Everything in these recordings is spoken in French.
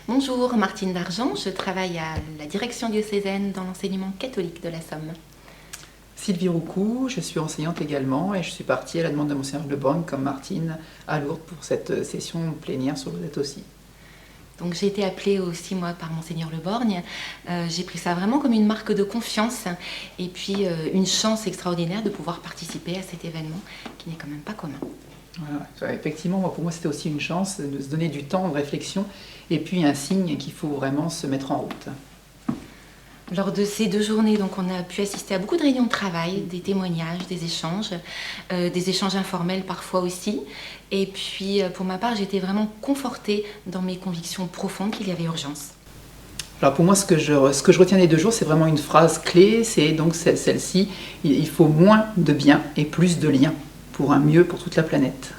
Bonjour, Martine Dargent, je travaille à la direction diocésaine dans l'enseignement catholique de la Somme. Sylvie Roucou, je suis enseignante également et je suis partie à la demande de Monseigneur Le Borgne comme Martine à Lourdes pour cette session plénière sur Lourdes aussi. Donc j'ai été appelée aussi moi par Monseigneur Le Borgne. J'ai pris ça vraiment comme une marque de confiance et puis une chance extraordinaire de pouvoir participer à cet événement qui n'est quand même pas commun. Voilà. Effectivement, pour moi c'était aussi une chance de se donner du temps de réflexion et puis un signe qu'il faut vraiment se mettre en route. Lors de ces 2 journées, donc, on a pu assister à beaucoup de réunions de travail, des témoignages, des échanges informels parfois aussi. Et puis, pour ma part, j'étais vraiment confortée dans mes convictions profondes qu'il y avait urgence. Alors pour moi, ce que je retiens des 2 jours, c'est vraiment une phrase clé, c'est donc celle-ci, il faut moins de bien et plus de liens pour un mieux pour toute la planète.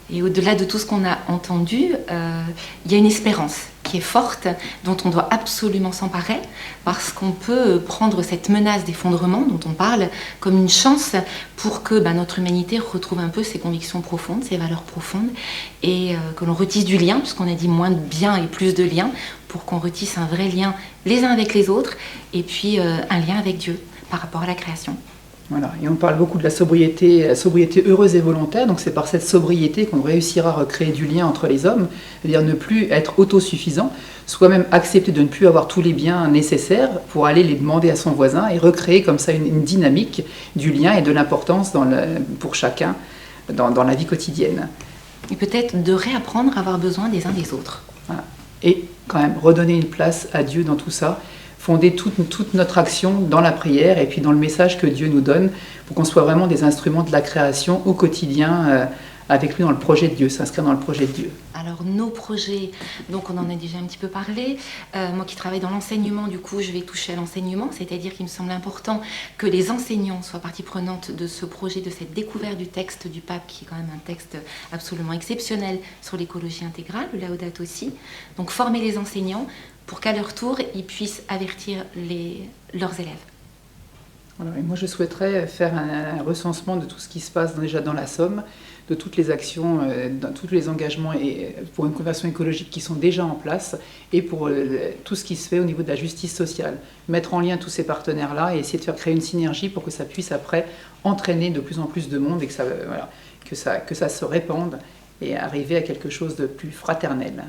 Et au-delà de tout ce qu'on a entendu, il y a une espérance qui est forte, dont on doit absolument s'emparer, parce qu'on peut prendre cette menace d'effondrement dont on parle comme une chance pour que notre humanité retrouve un peu ses convictions profondes, ses valeurs profondes, et que l'on retisse du lien, puisqu'on a dit moins de bien et plus de liens, pour qu'on retisse un vrai lien les uns avec les autres, et puis un lien avec Dieu par rapport à la création. Voilà. Et on parle beaucoup de la sobriété heureuse et volontaire, donc c'est par cette sobriété qu'on réussira à recréer du lien entre les hommes, c'est-à-dire ne plus être autosuffisant, soit même accepter de ne plus avoir tous les biens nécessaires pour aller les demander à son voisin et recréer comme ça une dynamique du lien et de l'importance pour chacun dans la vie quotidienne. Et peut-être de réapprendre à avoir besoin des uns des autres. Voilà. Et quand même redonner une place à Dieu dans tout ça, fonder toute notre action dans la prière et puis dans le message que Dieu nous donne pour qu'on soit vraiment des instruments de la création au quotidien avec lui dans le projet de Dieu, s'inscrire dans le projet de Dieu. Alors nos projets, donc on en a déjà un petit peu parlé. Moi qui travaille dans l'enseignement, du coup je vais toucher à l'enseignement, c'est-à-dire qu'il me semble important que les enseignants soient partie prenante de ce projet, de cette découverte du texte du pape, qui est quand même un texte absolument exceptionnel sur l'écologie intégrale, le Laudato Si. Donc former les enseignants pour qu'à leur tour, ils puissent avertir leurs élèves. Voilà, et moi je souhaiterais faire un recensement de tout ce qui se passe déjà dans la Somme, de toutes les actions, tous les engagements pour une conversion écologique qui sont déjà en place et pour tout ce qui se fait au niveau de la justice sociale. Mettre en lien tous ces partenaires-là et essayer de faire créer une synergie pour que ça puisse après entraîner de plus en plus de monde et que ça se répande et arriver à quelque chose de plus fraternel.